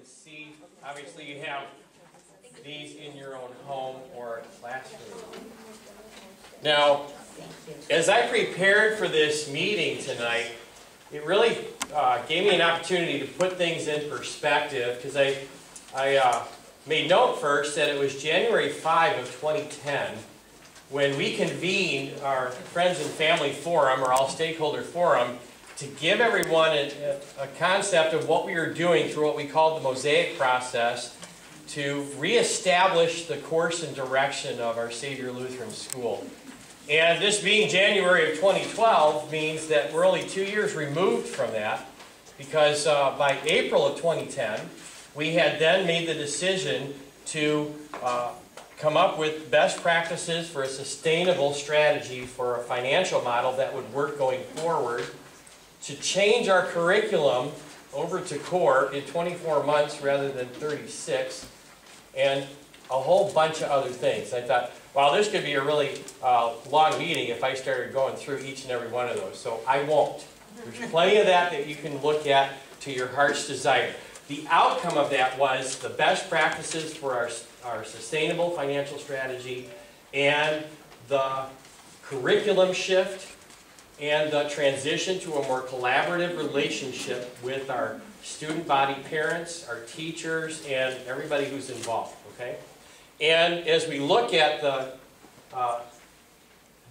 can see, obviously you have these in your own home or classroom. Now, as I prepared for this meeting tonight, it really gave me an opportunity to put things in perspective, because I made note first that it was January 5 of 2010 when we convened our Friends and Family Forum, or All Stakeholder Forum, to give everyone a concept of what we were doing through what we called the Mosaic process to reestablish the course and direction of our Savior Lutheran School. And this being January of 2012 means that we're only 2 years removed from that, because by April of 2010, we had then made the decision to come up with best practices for a sustainable strategy for a financial model that would work going forward, to change our curriculum over to core in 24 months rather than 36, and a whole bunch of other things. I thought, wow, this could be a really long meeting if I started going through each and every one of those. So I won't. There's plenty of that you can look at to your heart's desire. The outcome of that was the best practices for our sustainable financial strategy, and the curriculum shift, and the transition to a more collaborative relationship with our student body parents, our teachers, and everybody who's involved, okay? And as we look at the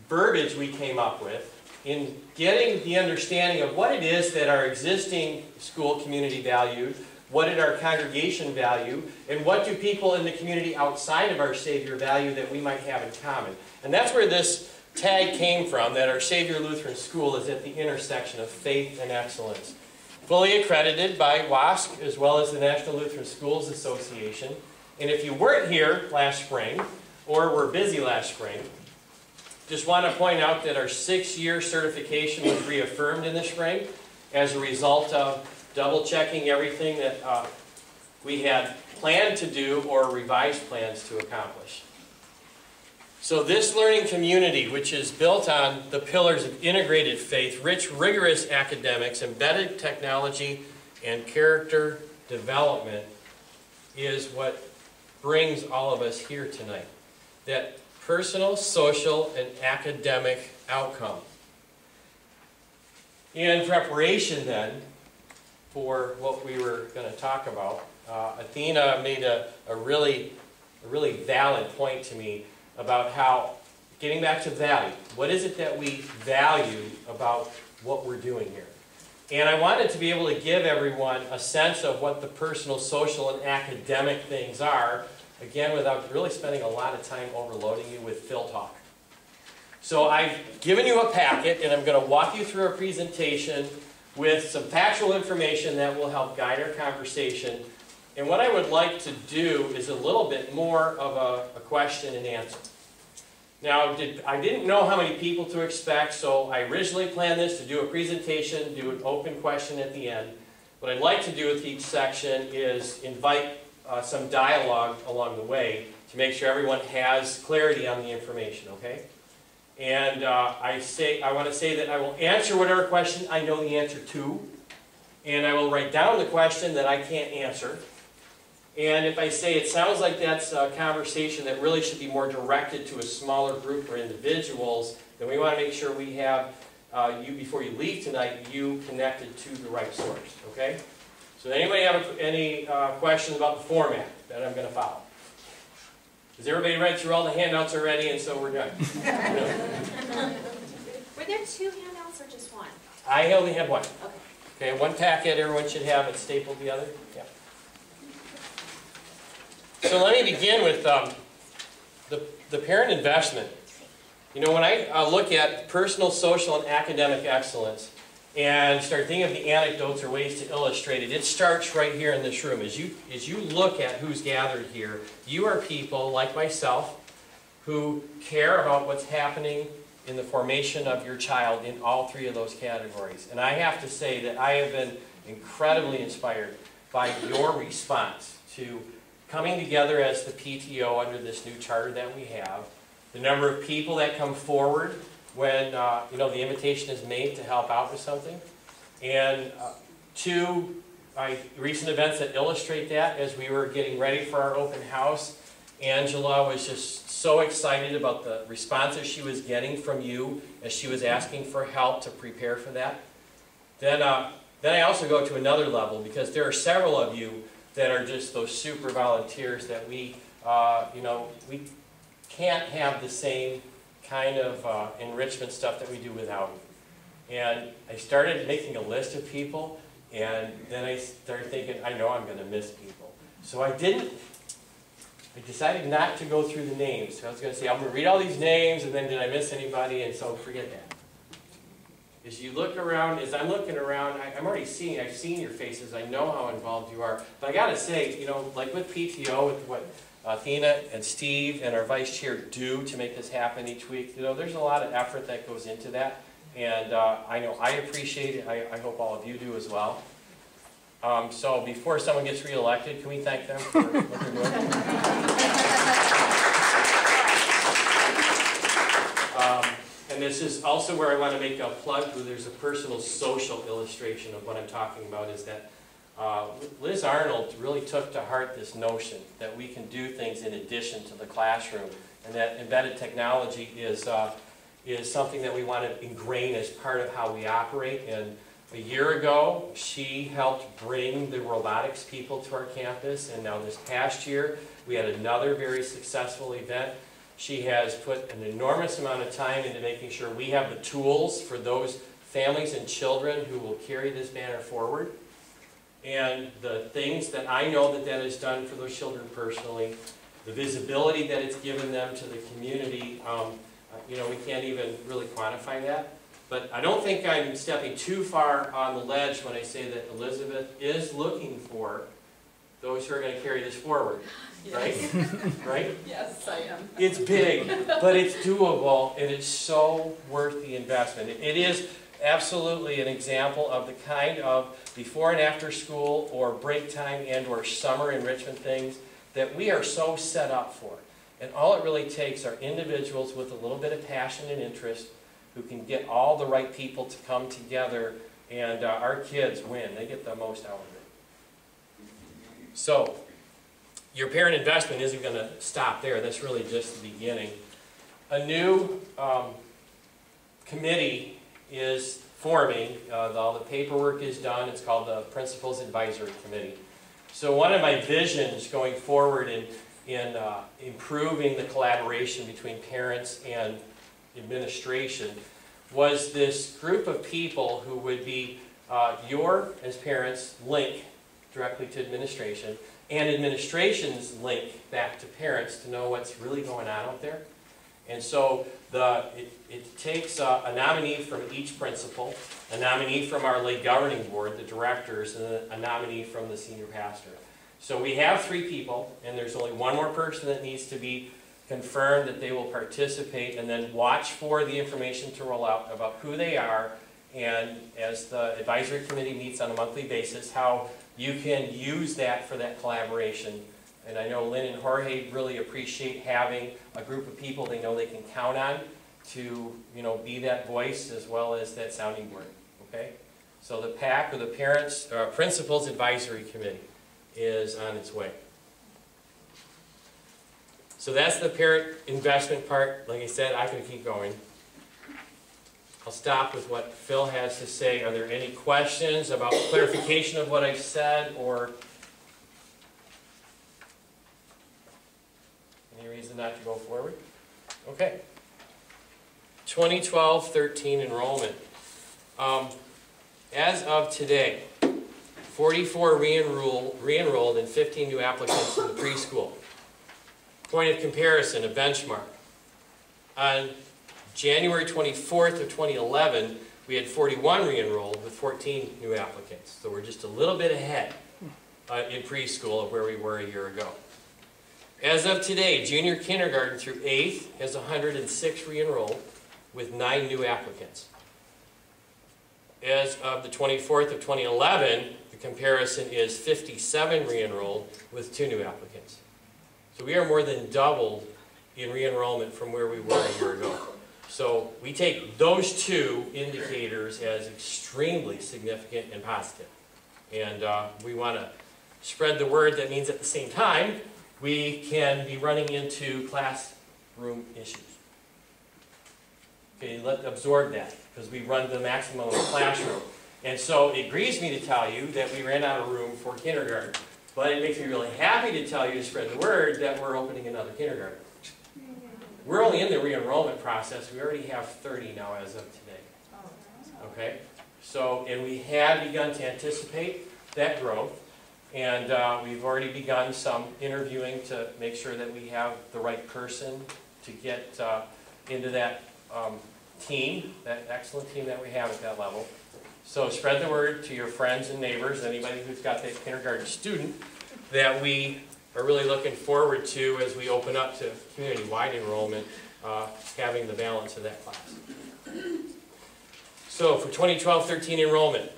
verbiage we came up with in getting the understanding of what it is that our existing school community valued, what did our congregation value, and what do people in the community outside of our Savior value that we might have in common. And that's where this tag came from, that our Savior Lutheran School is at the intersection of faith and excellence. Fully accredited by WASC as well as the National Lutheran Schools Association. And if you weren't here last spring, or were busy last spring, just want to point out that our 6-year certification was reaffirmed in the spring as a result of double-checking everything that we had planned to do or revised plans to accomplish. So this learning community, which is built on the pillars of integrated faith, rich, rigorous academics, embedded technology, and character development, is what brings all of us here tonight. That personal, social, and academic outcome. In preparation then for what we were going to talk about, Athena made a really valid point to me about how, getting back to value, what is it that we value about what we're doing here? And I wanted to be able to give everyone a sense of what the personal, social, and academic things are, again, without really spending a lot of time overloading you with Phil talk. So I've given you a packet, and I'm going to walk you through a presentation with some factual information that will help guide our conversation. And what I would like to do is a little bit more of a question and answer. Now, I didn't know how many people to expect, so I originally planned this to do a presentation, do an open question at the end. What I'd like to do with each section is invite some dialogue along the way to make sure everyone has clarity on the information, okay? And I want to say that I will answer whatever question I know the answer to, and I will write down the question that I can't answer. And if I say it sounds like that's a conversation that really should be more directed to a smaller group or individuals, then we want to make sure we have you, before you leave tonight, you connected to the right source, okay? So anybody have any questions about the format that I'm going to follow? Has everybody read through all the handouts already, and so we're done? Were there 2 handouts or just 1? I only had 1. Okay. Okay, 1 packet, everyone should have it stapled together. Yeah. So let me begin with the parent investment. You know, when I look at personal, social, and academic excellence, and start thinking of the anecdotes or ways to illustrate it, it starts right here in this room. As you look at who's gathered here, you are people like myself who care about what's happening in the formation of your child in all 3 of those categories. And I have to say that I have been incredibly inspired by your response to coming together as the PTO under this new charter that we have, the number of people that come forward when you know, the invitation is made to help out with something, and to recent events that illustrate that. As we were getting ready for our open house, Angela was just so excited about the responses she was getting from you as she was asking for help to prepare for that. Then I also go to another level, because there are several of you that are just those super volunteers that we can't have the same kind of enrichment stuff that we do without you. And I started making a list of people, and then I started thinking, I know I'm going to miss people. So I decided not to go through the names. So I was going to say, I'm going to read all these names, and then did I miss anybody? And so forget that. As you look around, as I'm looking around, I'm already seeing, I've seen your faces, I know how involved you are. But I got to say, you know, like with PTO, with what Athena and Steve and our vice chair do to make this happen each week, you know, there's a lot of effort that goes into that. And I know I appreciate it. I hope all of you do as well. So before someone gets reelected, can we thank them for what they're doing? And this is also where I want to make a plug. There's a personal social illustration of what I'm talking about, is that Liz Arnold really took to heart this notion that we can do things in addition to the classroom, and that embedded technology is something that we want to ingrain as part of how we operate. And a year ago, she helped bring the robotics people to our campus, and now this past year, we had another very successful event. She has put an enormous amount of time into making sure we have the tools for those families and children who will carry this banner forward. And the things that I know that has done for those children personally, the visibility that it's given them to the community, you know, we can't even really quantify that. But I don't think I'm stepping too far on the ledge when I say that Elizabeth is looking for those who are going to carry this forward. Yes. Right? Right? Yes, I am. It's big, but it's doable, and it's so worth the investment. It is absolutely an example of the kind of before and after school or break time and or summer enrichment things that we are so set up for. And all it really takes are individuals with a little bit of passion and interest who can get all the right people to come together, and our kids win. They get the most out of it. So, your parent investment isn't going to stop there. That's really just the beginning. A new committee is forming. All the paperwork is done. It's called the Principals Advisory Committee. So one of my visions going forward in improving the collaboration between parents and administration was this group of people who would be as parents, link directly to administration, and administration's link back to parents to know what's really going on out there. And so it takes a nominee from each principal, a nominee from our lay governing board, the directors, and a nominee from the senior pastor. So we have 3 people, and there's only one more person that needs to be confirmed that they will participate, and then watch for the information to roll out about who they are, and as the advisory committee meets on a monthly basis, how you can use that for that collaboration. And I know Lynn and Jorge really appreciate having a group of people they know they can count on to, you know, be that voice as well as that sounding board. Okay? So the PAC, or the Principals Advisory Committee, is on its way. So that's the parent investment part. Like I said, I can keep going. I'll stop with what Phil has to say. Are there any questions about clarification of what I've said, or any reason not to go forward? Okay. 2012-13 enrollment. As of today, 44 re-enrolled and 15 new applicants in the preschool. Point of comparison, a benchmark. On January 24th of 2011, we had 41 re-enrolled with 14 new applicants. So we're just a little bit ahead in preschool of where we were a year ago. As of today, junior kindergarten through 8th has 106 re-enrolled with 9 new applicants. As of the 24th of 2011, the comparison is 57 re-enrolled with 2 new applicants. So we are more than doubled in re-enrollment from where we were a year ago. So we take those 2 indicators as extremely significant and positive. And we want to spread the word. That means at the same time, we can be running into classroom issues. Okay, absorb that, because we run the maximum of the classroom. And so it grieves me to tell you that we ran out of room for kindergarten. But it makes me really happy to tell you, to spread the word, that we're opening another kindergarten. We're only in the re-enrollment process. We already have 30 now as of today. Okay? So, and we had begun to anticipate that growth. And we've already begun some interviewing to make sure that we have the right person to get into that team, that excellent team that we have at that level. So spread the word to your friends and neighbors, anybody who's got that kindergarten student, that we are really looking forward to as we open up to community-wide enrollment, having the balance of that class. So for 2012-13 enrollment,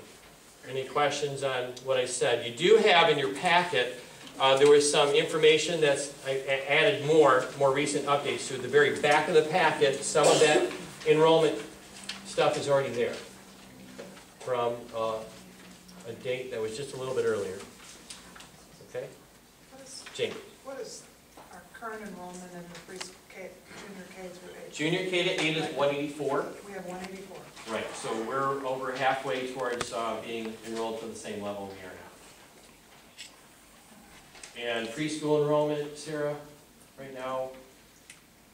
any questions on what I said? You do have in your packet, there was some information that's, I added more recent updates to the very back of the packet. Some of that enrollment stuff is already there from a date that was just a little bit earlier. Okay? Jane. What is our current enrollment in the junior K through 8? Junior K to 8 is 184. We have 184. Right, so we're over halfway towards being enrolled to the same level we are now. And preschool enrollment, Sarah, right now,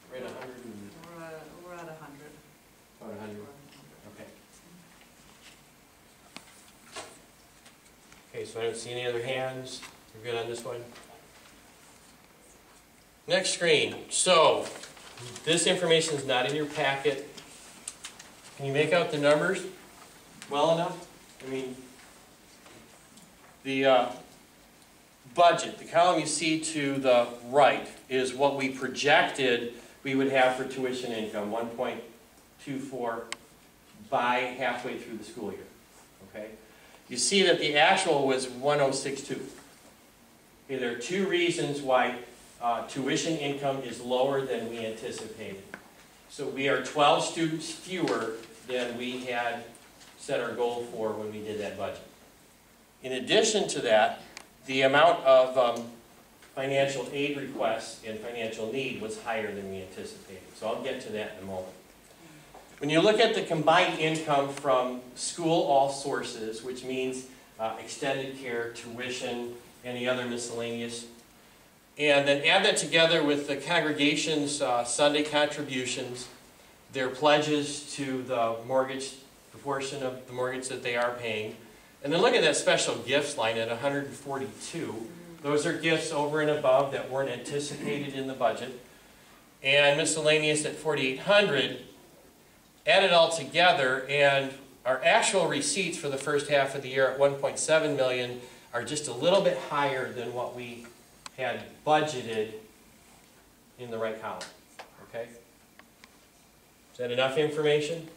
we're at 100 and... We're at 100. About 100. Okay. Okay, so I don't see any other hands. We're good on this one? Next screen. So, this information is not in your packet. Can you make out the numbers well enough? I mean, the budget, the column you see to the right, is what we projected we would have for tuition income, 1.24 by halfway through the school year. Okay? You see that the actual was 1062. Okay, there are two reasons why tuition income is lower than we anticipated. So we are 12 students fewer than we had set our goal for when we did that budget. In addition to that, the amount of financial aid requests and financial need was higher than we anticipated. So I'll get to that in a moment. When you look at the combined income from school all sources, which means extended care, tuition, any other miscellaneous, and then add that together with the congregation's Sunday contributions, their pledges to the mortgage, the portion of the mortgage that they are paying, and then look at that special gifts line at 142. Those are gifts over and above that weren't anticipated in the budget. And miscellaneous at 4,800. Add it all together, and our actual receipts for the first half of the year at 1.7 million are just a little bit higher than what we had budgeted in the right column. Okay? Is that enough information?